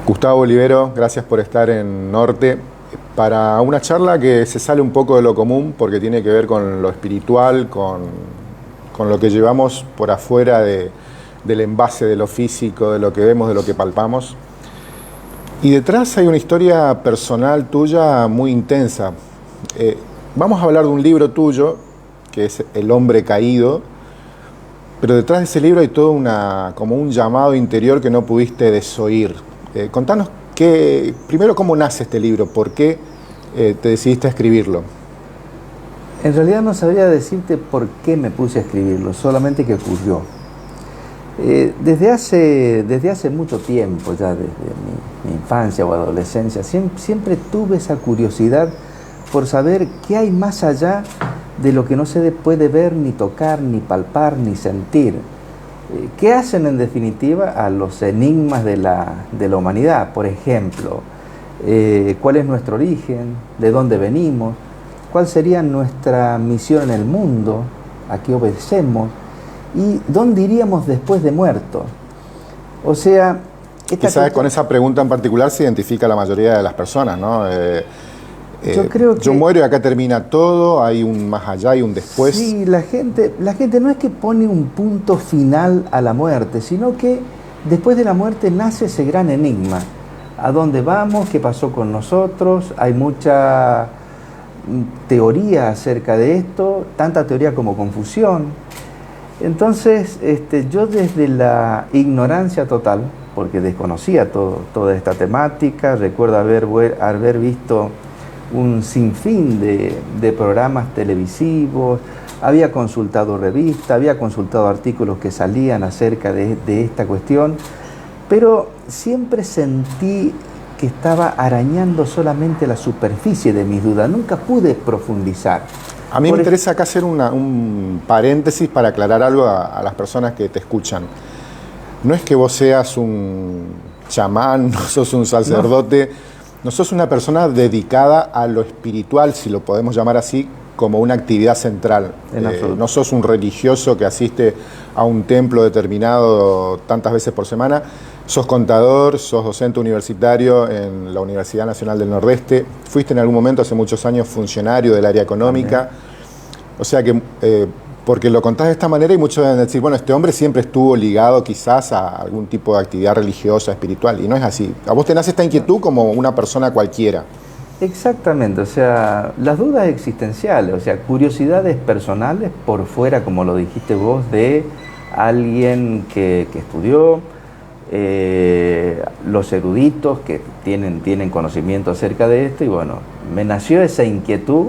Gustavo Olivero, gracias por estar en Norte para una charla que se sale un poco de lo común porque tiene que ver con lo espiritual, con lo que llevamos por afuera del envase, de lo físico, de lo que vemos, de lo que palpamos. Y detrás hay una historia personal tuya muy intensa. Vamos a hablar de un libro tuyo, que es El hombre caído, pero detrás de ese libro hay todo como un llamado interior que no pudiste desoír. Contanos primero cómo nace este libro, por qué te decidiste a escribirlo. En realidad no sabría decirte por qué me puse a escribirlo, solamente que ocurrió. Desde hace mucho tiempo, ya desde mi infancia o adolescencia, siempre tuve esa curiosidad por saber qué hay más allá de lo que no se puede ver, ni tocar, ni palpar, ni sentir. ¿Qué hacen en definitiva a los enigmas de la humanidad? Por ejemplo, ¿cuál es nuestro origen? ¿De dónde venimos? ¿Cuál sería nuestra misión en el mundo? ¿A qué obedecemos? ¿Y dónde iríamos después de muerto? O sea... Quizás con esa pregunta en particular se identifica la mayoría de las personas, ¿no? Yo creo que... Yo muero y acá termina todo, hay un más allá y un después. Sí, la gente no es que pone un punto final a la muerte, sino que después de la muerte nace ese gran enigma. ¿A dónde vamos? ¿Qué pasó con nosotros? Hay mucha teoría acerca de esto, tanta teoría como confusión. Entonces, yo desde la ignorancia total, porque desconocía toda esta temática, recuerdo haber visto un sinfín de programas televisivos, había consultado revistas, había consultado artículos que salían acerca de esta cuestión, pero siempre sentí que estaba arañando solamente la superficie de mis dudas, nunca pude profundizar. A mí me interesa acá hacer un paréntesis para aclarar algo a las personas que te escuchan. No es que vos seas un chamán, no sos un sacerdote, no sos una persona dedicada a lo espiritual, si lo podemos llamar así, como una actividad central. No sos un religioso que asiste a un templo determinado tantas veces por semana. Sos contador, sos docente universitario en la Universidad Nacional del Nordeste. Fuiste en algún momento, hace muchos años, funcionario del área económica. También. O sea que, porque lo contás de esta manera y muchos deben decir, bueno, este hombre siempre estuvo ligado quizás a algún tipo de actividad religiosa, espiritual, y no es así. A vos te nace esta inquietud como una persona cualquiera. Exactamente, o sea, las dudas existenciales, o sea, curiosidades personales por fuera, como lo dijiste vos, de alguien que estudió, los eruditos que tienen conocimiento acerca de esto, y bueno, me nació esa inquietud.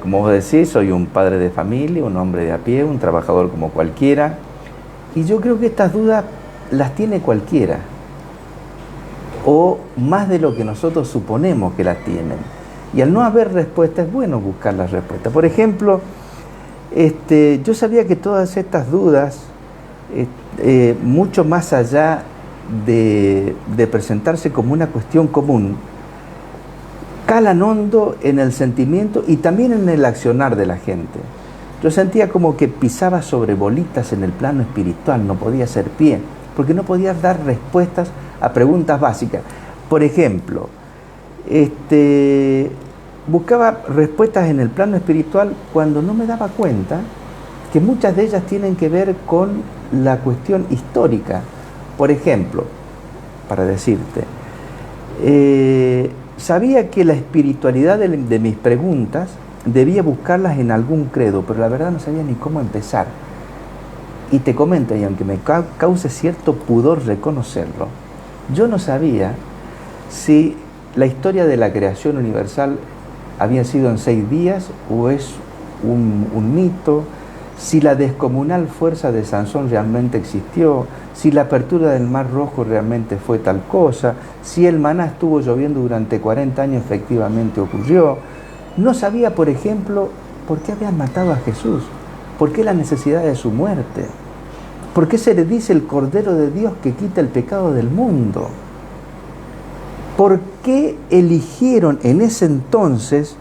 Como vos decís, soy un padre de familia, un hombre de a pie, un trabajador como cualquiera, y yo creo que estas dudas las tiene cualquiera, o más de lo que nosotros suponemos que las tienen, y al no haber respuesta es bueno buscar las respuestas. Por ejemplo, yo sabía que todas estas dudas, mucho más allá de presentarse como una cuestión común, calan hondo en el sentimiento y también en el accionar de la gente. Yo sentía como que pisaba sobre bolitas en el plano espiritual, no podía hacer pie, porque no podía dar respuestas a preguntas básicas. Por ejemplo, buscaba respuestas en el plano espiritual cuando no me daba cuenta que muchas de ellas tienen que ver con la cuestión histórica. Por ejemplo, para decirte, sabía que la espiritualidad de mis preguntas debía buscarlas en algún credo, pero la verdad no sabía ni cómo empezar. Y te comento, y aunque me cause cierto pudor reconocerlo, yo no sabía si la historia de la creación universal había sido en 6 días o es un mito, si la descomunal fuerza de Sansón realmente existió, si la apertura del Mar Rojo realmente fue tal cosa, si el maná estuvo lloviendo durante 40 años efectivamente ocurrió. No sabía, por ejemplo, por qué habían matado a Jesús, por qué la necesidad de su muerte, por qué se le dice el Cordero de Dios que quita el pecado del mundo, por qué eligieron en ese entonces,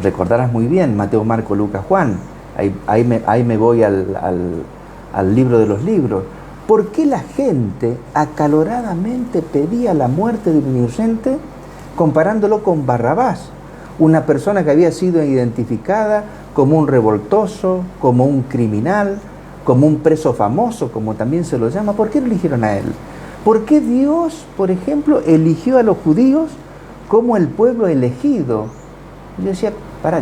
recordarás muy bien, Mateo, Marco, Lucas, Juan, ahí me voy al libro de los libros. ¿Por qué la gente acaloradamente pedía la muerte de un inocente comparándolo con Barrabás? Una persona que había sido identificada como un revoltoso, como un criminal, como un preso famoso, como también se lo llama. ¿Por qué lo eligieron a él? ¿Por qué Dios, por ejemplo, eligió a los judíos como el pueblo elegido? Yo decía,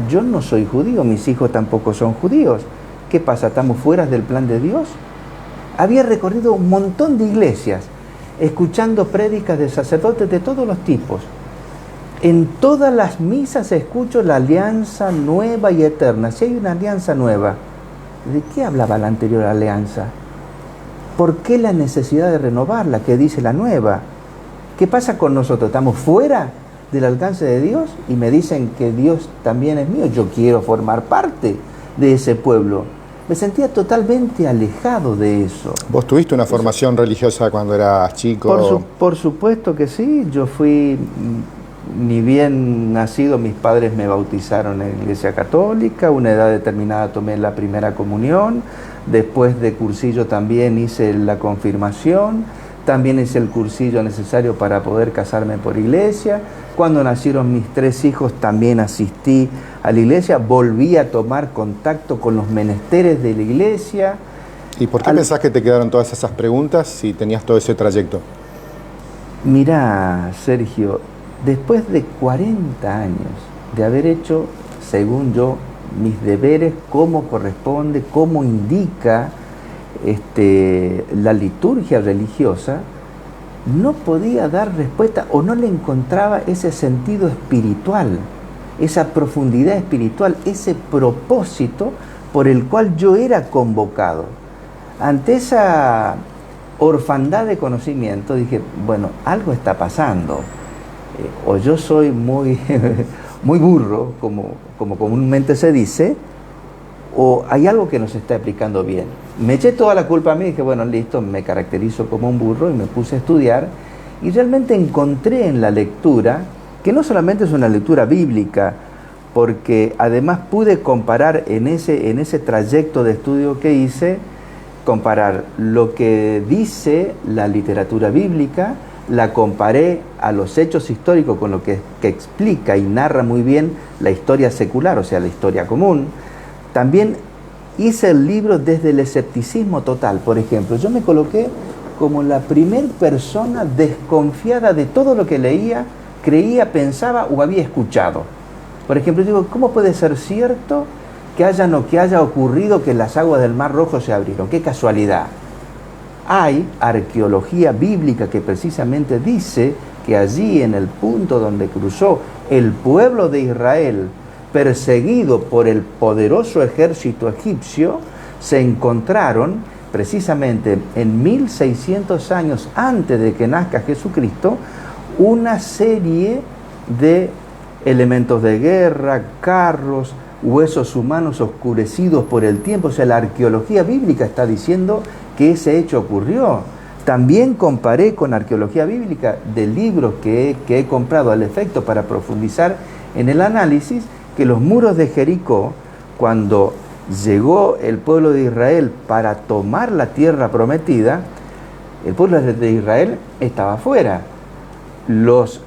yo no soy judío, mis hijos tampoco son judíos. ¿Qué pasa? ¿Estamos fuera del plan de Dios? Había recorrido un montón de iglesias, escuchando prédicas de sacerdotes de todos los tipos. En todas las misas escucho la alianza nueva y eterna. Si hay una alianza nueva, ¿de qué hablaba la anterior alianza? ¿Por qué la necesidad de renovarla? ¿Qué dice la nueva? ¿Qué pasa con nosotros? ¿Estamos fuera del alcance de Dios? Y me dicen que Dios también es mío. Yo quiero formar parte de ese pueblo. Me sentía totalmente alejado de eso. ¿Vos tuviste una formación religiosa cuando eras chico? Por supuesto que sí. Yo fui, ni bien nacido, mis padres me bautizaron en la Iglesia Católica. A una edad determinada tomé la primera comunión. Después de cursillo también hice la confirmación. También hice el cursillo necesario para poder casarme por iglesia. Cuando nacieron mis 3 hijos también asistí a la iglesia. Volví a tomar contacto con los menesteres de la iglesia. ¿Y por qué pensás que te quedaron todas esas preguntas si tenías todo ese trayecto? Mirá, Sergio, después de 40 años de haber hecho, según yo, mis deberes, como corresponde, como indica la liturgia religiosa, no podía dar respuesta o no le encontraba ese sentido espiritual, esa profundidad espiritual, ese propósito por el cual yo era convocado. Ante esa orfandad de conocimiento dije, bueno, algo está pasando, o yo soy muy, muy burro, como comúnmente se dice, o hay algo que no se está aplicando bien. Me eché toda la culpa a mí y dije, bueno, listo, me caracterizo como un burro y me puse a estudiar y realmente encontré en la lectura, que no solamente es una lectura bíblica, porque además pude comparar en ese trayecto de estudio que hice, comparar lo que dice la literatura bíblica, la comparé a los hechos históricos con lo que explica y narra muy bien la historia secular, o sea, la historia común. También hice el libro desde el escepticismo total. Por ejemplo, yo me coloqué como la primer persona desconfiada de todo lo que leía, creía, pensaba o había escuchado. Por ejemplo, digo, ¿cómo puede ser cierto que haya ocurrido que las aguas del Mar Rojo se abrieron? ¡Qué casualidad! Hay arqueología bíblica que precisamente dice que allí, en el punto donde cruzó el pueblo de Israel, perseguido por el poderoso ejército egipcio, se encontraron precisamente en 1600 años antes de que nazca Jesucristo, una serie de elementos de guerra, carros, huesos humanos oscurecidos por el tiempo. O sea, la arqueología bíblica está diciendo que ese hecho ocurrió. También comparé con arqueología bíblica de libros que he comprado al efecto para profundizar en el análisis, que los muros de Jericó, cuando llegó el pueblo de Israel para tomar la tierra prometida, el pueblo de Israel estaba afuera. Los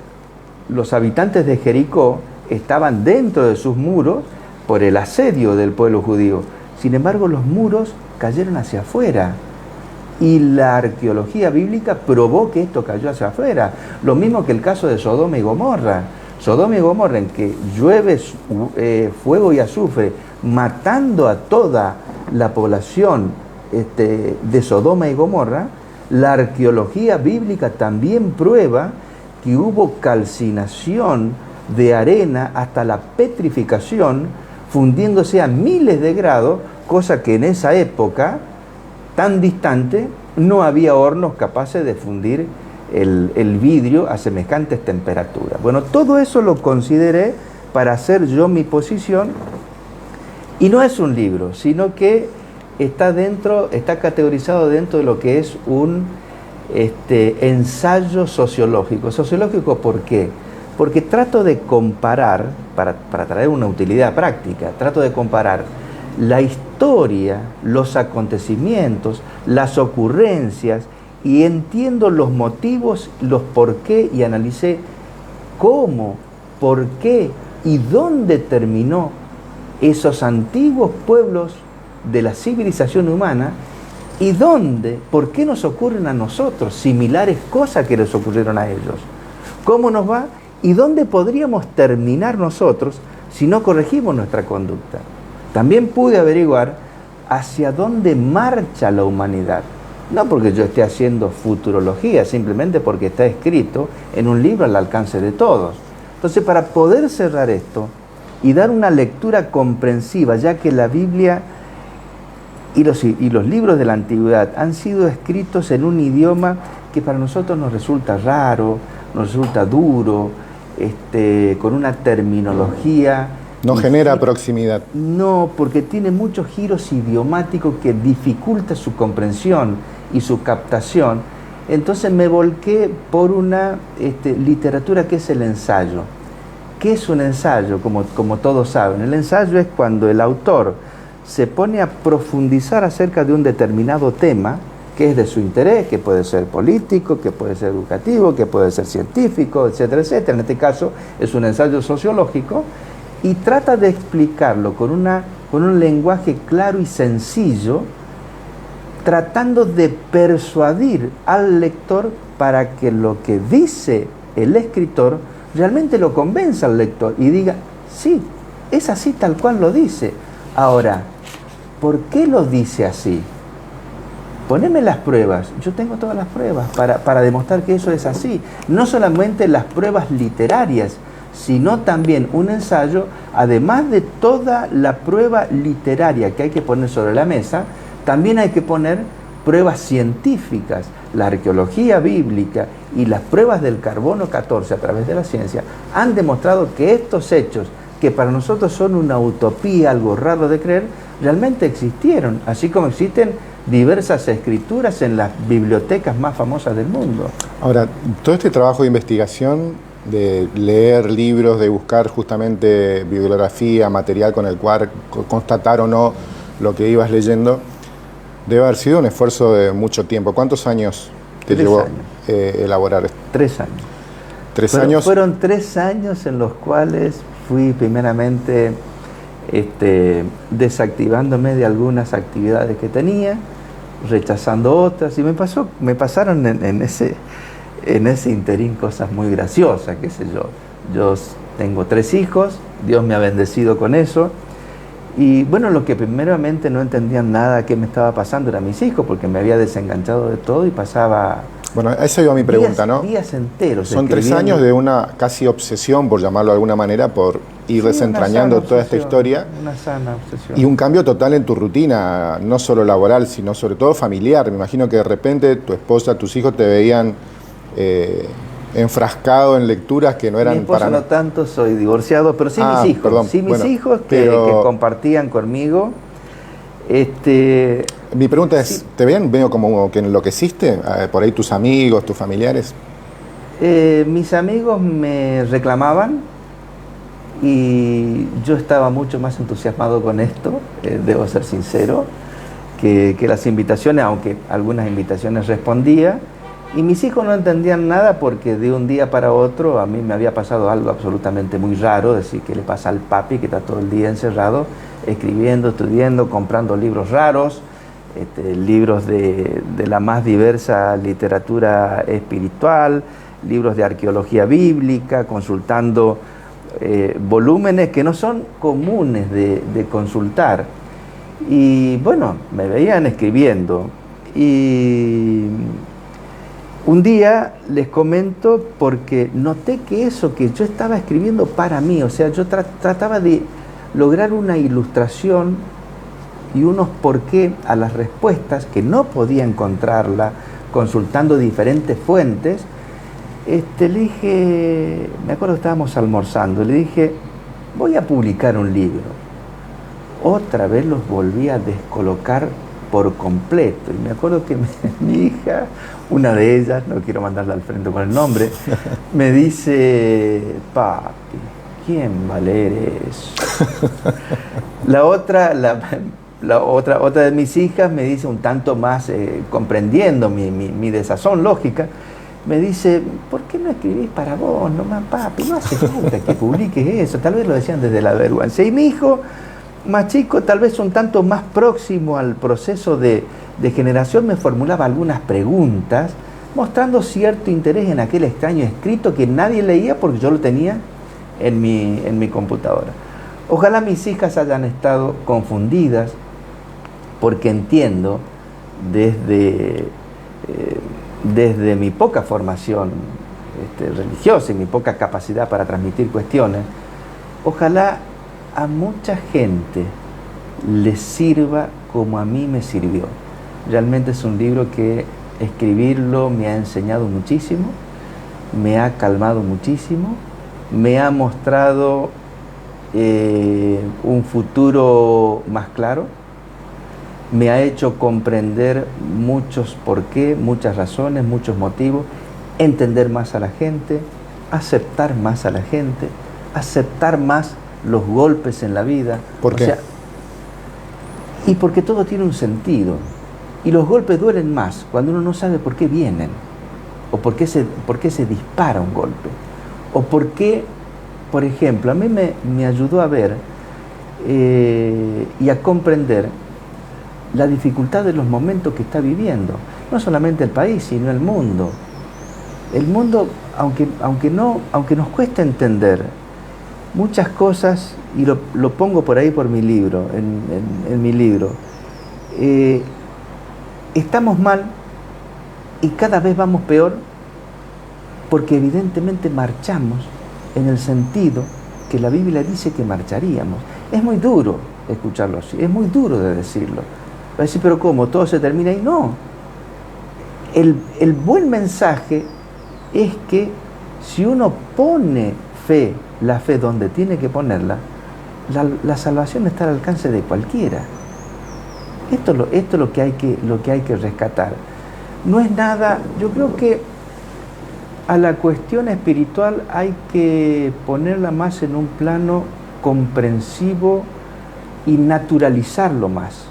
habitantes de Jericó estaban dentro de sus muros por el asedio del pueblo judío. Sin embargo, los muros cayeron hacia afuera. Y la arqueología bíblica probó que esto cayó hacia afuera. Lo mismo que el caso de Sodoma y Gomorra. Sodoma y Gomorra, en que llueve fuego y azufre, matando a toda la población de Sodoma y Gomorra, la arqueología bíblica también prueba que hubo calcinación de arena hasta la petrificación, fundiéndose a miles de grados, cosa que en esa época tan distante no había hornos capaces de fundir el vidrio a semejantes temperaturas. Bueno, todo eso lo consideré para hacer yo mi posición, y no es un libro, sino que está categorizado dentro de lo que es un ensayo sociológico. ¿Sociológico por qué? Porque trato de comparar, para traer una utilidad práctica, trato de comparar la historia, los acontecimientos, las ocurrencias, y entiendo los motivos, los por qué, y analicé cómo, por qué y dónde terminó esos antiguos pueblos de la civilización humana, y dónde, por qué nos ocurren a nosotros similares cosas que les ocurrieron a ellos, cómo nos va y dónde podríamos terminar nosotros si no corregimos nuestra conducta. También pude averiguar hacia dónde marcha la humanidad. No porque yo esté haciendo futurología, simplemente porque está escrito en un libro al alcance de todos. Entonces, para poder cerrar esto y dar una lectura comprensiva, ya que la Biblia y los libros de la antigüedad han sido escritos en un idioma que para nosotros nos resulta raro, nos resulta duro, con una terminología... No genera proximidad. No, porque tiene muchos giros idiomáticos que dificulta su comprensión y su captación. Entonces me volqué por una literatura que es el ensayo. ¿Qué es un ensayo? Como todos saben, el ensayo es cuando el autor se pone a profundizar acerca de un determinado tema que es de su interés, que puede ser político, que puede ser educativo, que puede ser científico, etcétera, etcétera. En este caso es un ensayo sociológico, y trata de explicarlo con un lenguaje claro y sencillo, tratando de persuadir al lector para que lo que dice el escritor realmente lo convenza al lector y diga, sí, es así tal cual lo dice. Ahora, ¿por qué lo dice así? Poneme las pruebas. Yo tengo todas las pruebas para demostrar que eso es así. No solamente las pruebas literarias, sino también un ensayo, además de toda la prueba literaria que hay que poner sobre la mesa, también hay que poner pruebas científicas. La arqueología bíblica y las pruebas del carbono 14 a través de la ciencia han demostrado que estos hechos, que para nosotros son una utopía, algo raro de creer, realmente existieron, así como existen diversas escrituras en las bibliotecas más famosas del mundo. Ahora, todo este trabajo de investigación, de leer libros, de buscar justamente bibliografía, material con el cual constatar o no lo que ibas leyendo, debe haber sido un esfuerzo de mucho tiempo. ¿Cuántos años te llevó elaborar esto? 3 años. ¿3 años? Fueron 3 años en los cuales fui primeramente desactivándome de algunas actividades que tenía, rechazando otras, y me pasaron en ese interín cosas muy graciosas, qué sé yo. Yo tengo 3 hijos, Dios me ha bendecido con eso, y bueno, lo que primeramente no entendían nada qué me estaba pasando eran mis hijos, porque me había desenganchado de todo y pasaba... Bueno, esa iba mi pregunta, ¿no? Días enteros. Son 3 años de una casi obsesión, por llamarlo de alguna manera, por ir desentrañando toda esta historia. Una sana obsesión. Y un cambio total en tu rutina, no solo laboral, sino sobre todo familiar. Me imagino que de repente tu esposa, tus hijos te veían enfrascado en lecturas que no eran mi esposa para no tanto, soy divorciado, pero sí mis hijos. Perdón. Sí mis Bueno, hijos que compartían conmigo. Mi pregunta es, sí. ¿te ven medio como que enloqueciste? Por ahí tus amigos, tus familiares. Mis amigos me reclamaban y yo estaba mucho más entusiasmado con esto, debo ser sincero, que las invitaciones, aunque algunas invitaciones respondía, y mis hijos no entendían nada porque de un día para otro a mí me había pasado algo absolutamente muy raro, decir, que le pasa al papi que está todo el día encerrado, escribiendo, estudiando, comprando libros raros, libros de la más diversa literatura espiritual, libros de arqueología bíblica, consultando volúmenes que no son comunes de consultar. Y bueno, me veían escribiendo. Y un día les comento porque noté que eso que yo estaba escribiendo para mí, o sea, yo trataba de lograr una ilustración y unos porqué a las respuestas que no podía encontrarla consultando diferentes fuentes. Le dije, me acuerdo que estábamos almorzando, le dije, voy a publicar un libro. Otra vez los volví a descolocar por completo. Y me acuerdo que mi hija, una de ellas, no quiero mandarla al frente con el nombre, me dice, papi, ¿quién va a leer eso? Otra de mis hijas me dice, un tanto más comprendiendo mi desazón lógica, me dice, ¿por qué no escribís para vos, nomás, papi? No hace falta que publiques eso. Tal vez lo decían desde la vergüenza. Y mi hijo, más chico, tal vez un tanto más próximo al proceso de generación, me formulaba algunas preguntas, mostrando cierto interés en aquel extraño escrito que nadie leía porque yo lo tenía en mi computadora. Ojalá mis hijas hayan estado confundidas, porque entiendo desde mi poca formación religiosa y mi poca capacidad para transmitir cuestiones, ojalá a mucha gente les sirva como a mí me sirvió. Realmente es un libro que escribirlo me ha enseñado muchísimo, me ha calmado muchísimo, me ha mostrado un futuro más claro, me ha hecho comprender muchos por qué, muchas razones, muchos motivos, entender más a la gente, aceptar más a la gente, aceptar más los golpes en la vida. ¿Por qué? Y porque todo tiene un sentido. Y los golpes duelen más cuando uno no sabe por qué vienen, o por qué se dispara un golpe, o por qué, por ejemplo, a mí me ayudó a ver y a comprender la dificultad de los momentos que está viviendo, no solamente el país, sino el mundo. El mundo, aunque nos cueste entender muchas cosas, y lo pongo por ahí por mi libro, en mi libro, estamos mal y cada vez vamos peor porque evidentemente marchamos en el sentido que la Biblia dice que marcharíamos. Es muy duro escucharlo así, es muy duro de decirlo. Va a decir, pero ¿cómo? ¿Todo se termina ahí? No. El buen mensaje es que si uno pone la fe donde tiene que ponerla, la salvación está al alcance de cualquiera. Esto es lo que hay que rescatar. No es nada, yo creo que a la cuestión espiritual hay que ponerla más en un plano comprensivo y naturalizarlo más.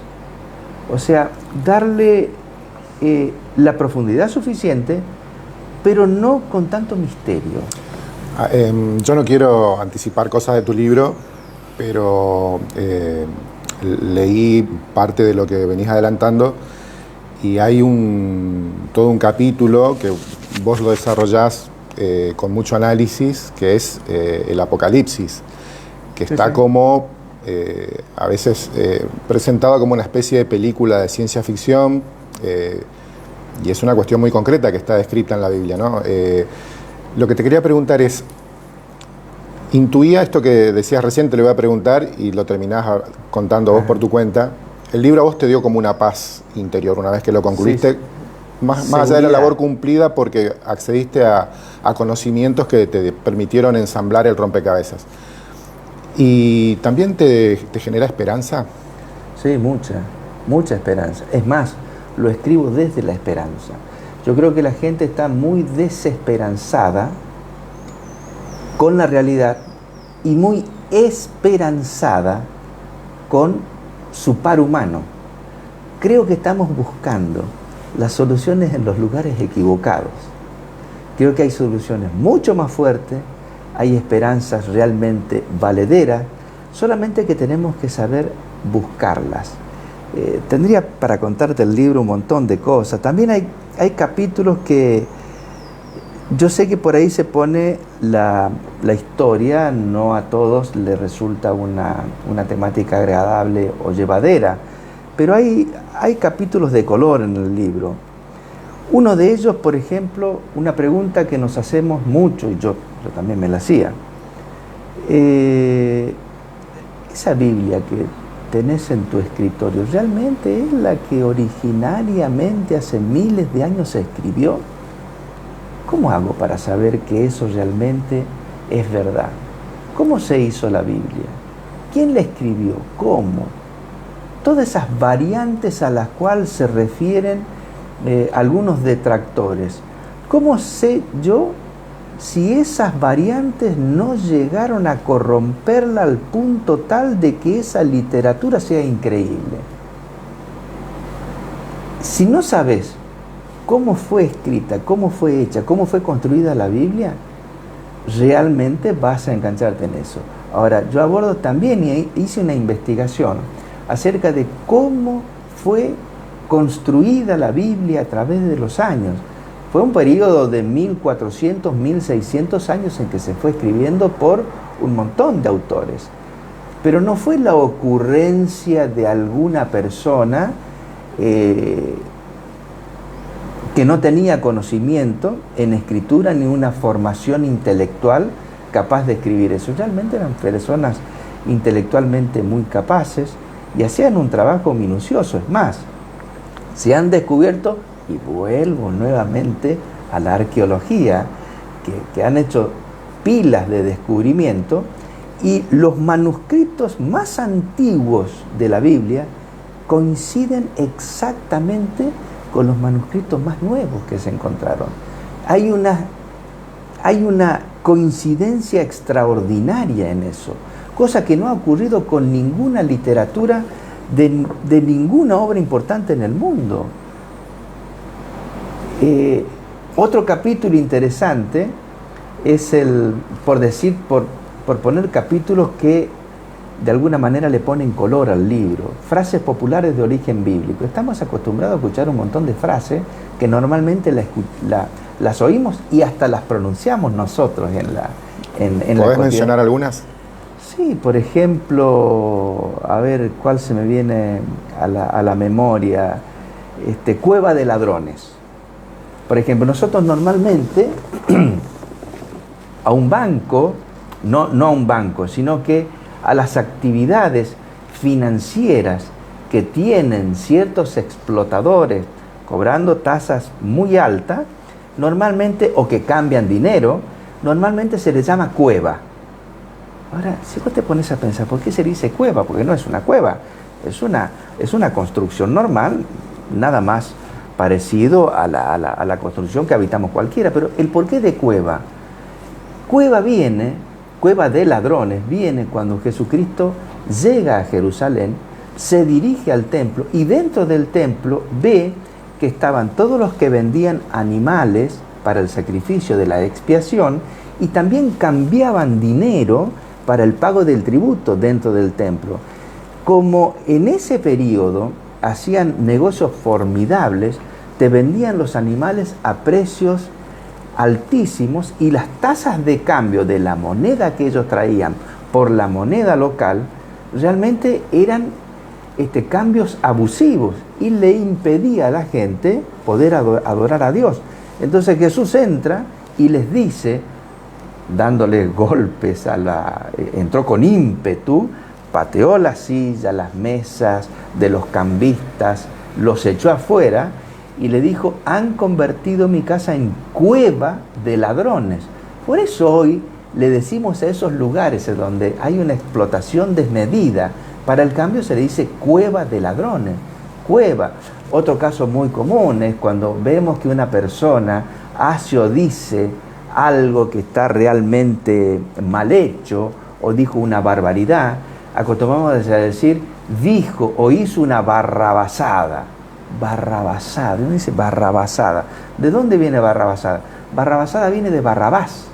O sea, darle la profundidad suficiente, pero no con tanto misterio. Yo no quiero anticipar cosas de tu libro, pero leí parte de lo que venís adelantando y hay todo un capítulo que vos lo desarrollás con mucho análisis, que es el Apocalipsis, que está como a veces presentado como una especie de película de ciencia ficción, y es una cuestión muy concreta que está descrita en la Biblia, ¿no? Lo que te quería preguntar es, intuía esto que decías recién, te lo voy a preguntar y lo terminás contando vos por tu cuenta. El libro a vos te dio como una paz interior una vez que lo concluiste, sí. Más allá de la labor cumplida, porque accediste a conocimientos que te permitieron ensamblar el rompecabezas. ¿Y también te genera esperanza? Sí, mucha esperanza. Es más, lo escribo desde la esperanza. Yo creo que la gente está muy desesperanzada con la realidad y muy esperanzada con su par humano. Creo que estamos buscando las soluciones en los lugares equivocados. Creo que hay soluciones mucho más fuertes, hay esperanzas realmente valederas, solamente que tenemos que saber buscarlas. Tendría para contarte el libro un montón de cosas. También hay capítulos que yo sé que por ahí se pone la historia, no a todos les resulta una temática agradable o llevadera, pero hay capítulos de color en el libro. Uno de ellos, por ejemplo, una pregunta que nos hacemos mucho, y yo también me la hacía. Esa Biblia que tenés en tu escritorio, ¿realmente es la que originariamente hace miles de años se escribió? ¿Cómo hago para saber que eso realmente es verdad? ¿Cómo se hizo la Biblia? ¿Quién la escribió? ¿Cómo? Todas esas variantes a las cuales se refieren algunos detractores. ¿Cómo sé yo si esas variantes no llegaron a corromperla al punto tal de que esa literatura sea increíble. Si no sabes cómo fue escrita, cómo fue hecha, cómo fue construida la Biblia, realmente vas a engancharte en eso. Ahora, yo abordo también y hice una investigación acerca de cómo fue construida la Biblia a través de los años. Fue un periodo de 1400, 1600 años en que se fue escribiendo por un montón de autores. Pero no fue la ocurrencia de alguna persona que no tenía conocimiento en escritura ni una formación intelectual capaz de escribir eso. Realmente eran personas intelectualmente muy capaces y hacían un trabajo minucioso. Es más, se han descubierto, y vuelvo nuevamente a la arqueología, que han hecho pilas de descubrimiento, y los manuscritos más antiguos de la Biblia coinciden exactamente con los manuscritos más nuevos que se encontraron. Hay una coincidencia extraordinaria en eso, cosa que no ha ocurrido con ninguna literatura de ninguna obra importante en el mundo. Otro capítulo interesante es por poner capítulos que de alguna manera le ponen color al libro, frases populares de origen bíblico. Estamos acostumbrados a escuchar un montón de frases que normalmente las oímos y hasta las pronunciamos nosotros en la ¿Podés mencionar algunas? Sí, por ejemplo, a ver cuál se me viene a la memoria, cueva de ladrones. Por ejemplo, nosotros normalmente a un banco, no a un banco, sino que a las actividades financieras que tienen ciertos explotadores cobrando tasas muy altas, normalmente, o que cambian dinero, normalmente se les llama cueva. Ahora, si vos te pones a pensar, ¿por qué se dice cueva? Porque no es una cueva, es una construcción normal, nada más parecido a la construcción que habitamos cualquiera. Pero el porqué de cueva. Cueva de ladrones, viene cuando Jesucristo llega a Jerusalén, se dirige al templo y dentro del templo ve que estaban todos los que vendían animales para el sacrificio de la expiación y también cambiaban dinero para el pago del tributo dentro del templo. Como en ese periodo hacían negocios formidables, te vendían los animales a precios altísimos y las tasas de cambio de la moneda que ellos traían por la moneda local realmente eran cambios abusivos y le impedía a la gente poder adorar a Dios. Entonces Jesús entra y les dice, dándole golpes entró con ímpetu, pateó la silla, las mesas de los cambistas, los echó afuera y le dijo, han convertido mi casa en cueva de ladrones. Por eso hoy le decimos a esos lugares donde hay una explotación desmedida, para el cambio se le dice cueva de ladrones, cueva. Otro caso muy común es cuando vemos que una persona hace o dice algo que está realmente mal hecho o dijo una barbaridad, acostumbramos a decir dijo o hizo una barrabasada. Barrabasada, uno dice barrabasada. ¿De dónde viene barrabasada? Barrabasada viene de Barrabás.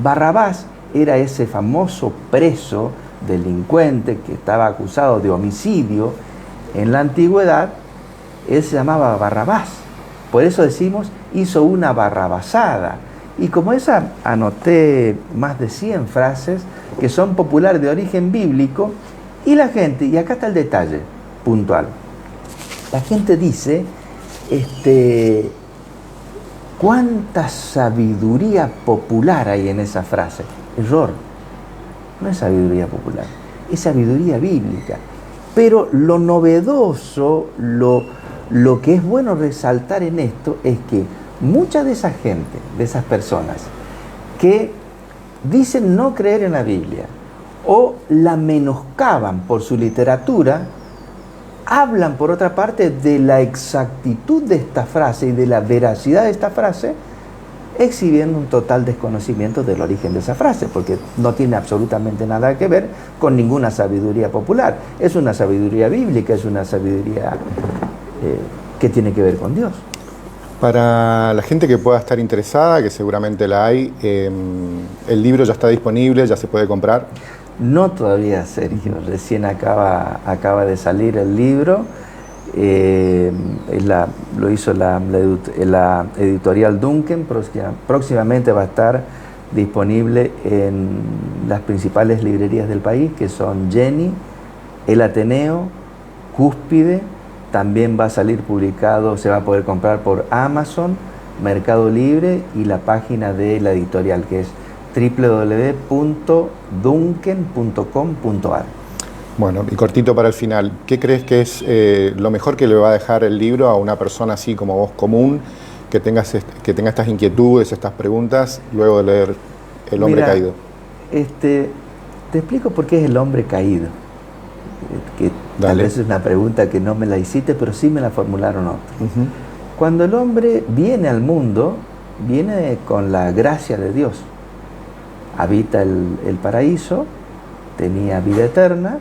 Barrabás era ese famoso preso delincuente que estaba acusado de homicidio en la antigüedad. Él se llamaba Barrabás. Por eso decimos hizo una barrabasada. Y como esa anoté más de 100 frases que son populares de origen bíblico y la gente, y acá está el detalle puntual. La gente dice, ¿cuánta sabiduría popular hay en esa frase? Error. No es sabiduría popular, es sabiduría bíblica. Pero lo novedoso, lo que es bueno resaltar en esto es que mucha de esa gente, de esas personas, que dicen no creer en la Biblia o la menoscaban por su literatura, hablan por otra parte de la exactitud de esta frase y de la veracidad de esta frase exhibiendo un total desconocimiento del origen de esa frase, porque no tiene absolutamente nada que ver con ninguna sabiduría popular. Es una sabiduría bíblica, es una sabiduría que tiene que ver con Dios. Para la gente que pueda estar interesada, que seguramente la hay, el libro ya está disponible, ya se puede comprar. No todavía, Sergio, recién acaba de salir el libro. Lo hizo la editorial Duncan. Próximamente va a estar disponible en las principales librerías del país, que son Jenny, El Ateneo, Cúspide. También va a salir publicado, se va a poder comprar por Amazon, Mercado Libre y la página de la editorial, que es www.duncan.com.ar. Bueno, y cortito para el final, ¿qué crees que es lo mejor que le va a dejar el libro a una persona así como vos común, que tenga estas inquietudes, estas preguntas, luego de leer El hombre caído? Te explico por qué es el hombre caído. Que tal vez es una pregunta que no me la hiciste, pero sí me la formularon otros. Cuando el hombre viene al mundo, viene con la gracia de Dios. Habita el paraíso, tenía vida eterna.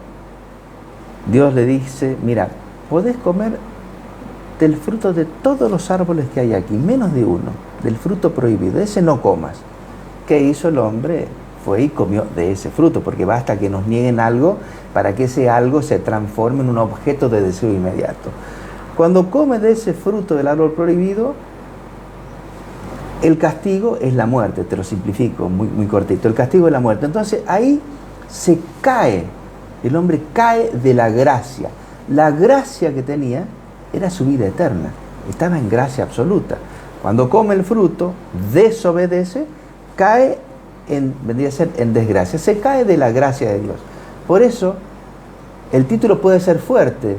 Dios le dice, mira, podés comer del fruto de todos los árboles que hay aquí, menos de uno, del fruto prohibido, ese no comas. ¿Qué hizo el hombre? Fue y comió de ese fruto, porque basta que nos nieguen algo para que ese algo se transforme en un objeto de deseo inmediato. Cuando come de ese fruto del árbol prohibido, el castigo es la muerte, te lo simplifico muy, muy cortito, el castigo es la muerte. Entonces ahí se cae, el hombre cae de la gracia. La gracia que tenía era su vida eterna, estaba en gracia absoluta. Cuando come el fruto, desobedece, cae vendría a ser en desgracia, se cae de la gracia de Dios. Por eso, el título puede ser fuerte,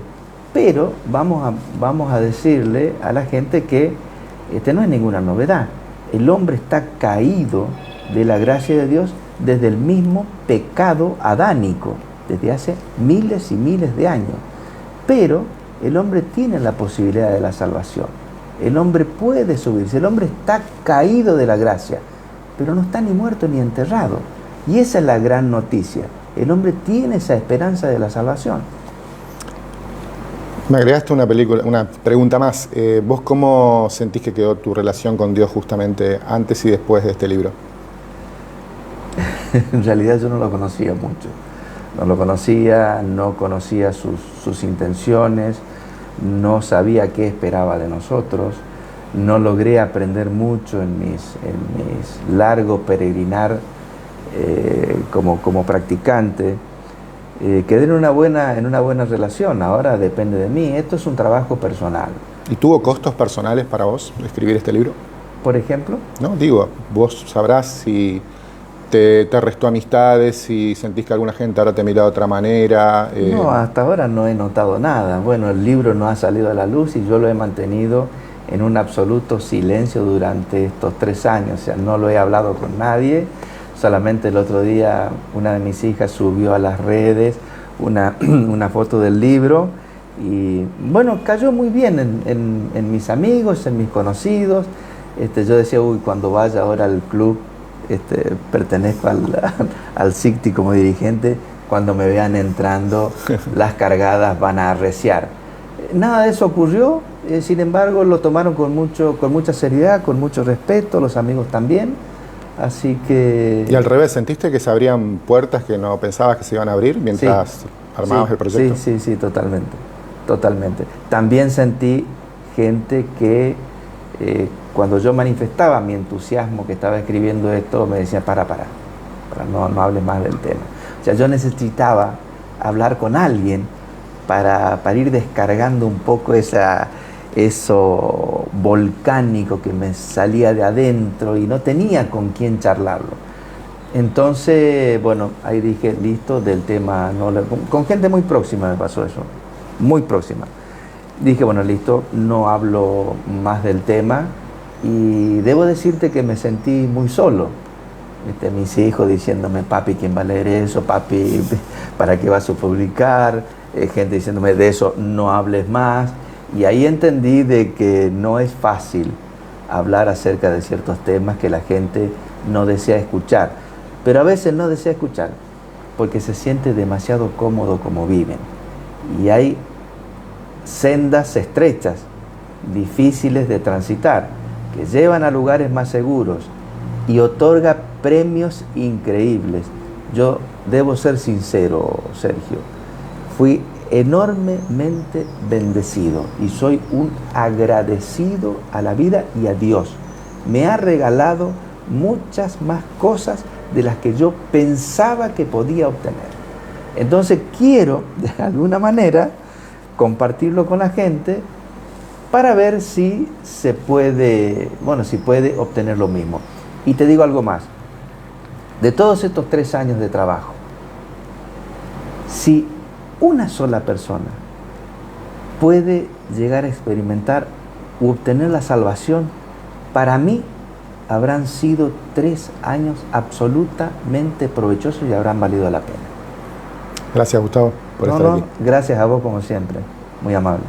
pero vamos a decirle a la gente que no es ninguna novedad. El hombre está caído de la gracia de Dios desde el mismo pecado adánico, desde hace miles y miles de años. Pero el hombre tiene la posibilidad de la salvación. El hombre puede subirse, el hombre está caído de la gracia, pero no está ni muerto ni enterrado. Y esa es la gran noticia. El hombre tiene esa esperanza de la salvación. Me agregaste una pregunta más. ¿Vos cómo sentís que quedó tu relación con Dios justamente antes y después de este libro? En realidad yo no lo conocía mucho. No lo conocía, no conocía sus intenciones, no sabía qué esperaba de nosotros. No logré aprender mucho en mis largo peregrinar como practicante. Quedé en una buena relación, ahora depende de mí. Esto es un trabajo personal. ¿Y tuvo costos personales para vos escribir este libro? ¿Por ejemplo? No, digo, vos sabrás si te restó amistades, si sentís que alguna gente ahora te mira de otra manera. No, hasta ahora no he notado nada. Bueno, el libro no ha salido a la luz y yo lo he mantenido en un absoluto silencio durante estos 3 años. O sea, no lo he hablado con nadie. Solamente el otro día una de mis hijas subió a las redes una foto del libro y bueno, cayó muy bien en mis amigos, en mis conocidos. Yo decía, uy, cuando vaya ahora al club, pertenezco al CICTI como dirigente, cuando me vean entrando, las cargadas van a arreciar. Nada de eso ocurrió, sin embargo lo tomaron con mucha seriedad, con mucho respeto, los amigos también. Así que... Y al revés, ¿sentiste que se abrían puertas que no pensabas que se iban a abrir mientras armabas el proyecto? Sí, totalmente. También sentí gente que cuando yo manifestaba mi entusiasmo que estaba escribiendo esto, me decía, para, no hables más del tema. O sea, yo necesitaba hablar con alguien para ir descargando un poco eso volcánico que me salía de adentro y no tenía con quién charlarlo. Entonces, bueno, ahí dije, listo, del tema, con gente muy próxima me pasó eso, muy próxima. Dije, bueno, listo, no hablo más del tema y debo decirte que me sentí muy solo. Mis hijos diciéndome, papi, ¿quién va a leer eso? Papi, ¿para qué vas a publicar? Gente diciéndome, de eso no hables más. Y ahí entendí de que no es fácil hablar acerca de ciertos temas que la gente no desea escuchar. Pero a veces no desea escuchar porque se siente demasiado cómodo como viven. Y hay sendas estrechas, difíciles de transitar, que llevan a lugares más seguros y otorga premios increíbles. Yo debo ser sincero, Sergio, fui enormemente bendecido y soy un agradecido a la vida y a Dios. Me ha regalado muchas más cosas de las que yo pensaba que podía obtener. Entonces quiero, de alguna manera, compartirlo con la gente para ver si se puede, si puede obtener lo mismo. Y te digo algo más. De todos estos 3 años de trabajo, si una sola persona puede llegar a experimentar u obtener la salvación, para mí habrán sido 3 años absolutamente provechosos y habrán valido la pena. Gracias, Gustavo, por estar aquí. Gracias a vos como siempre, muy amable.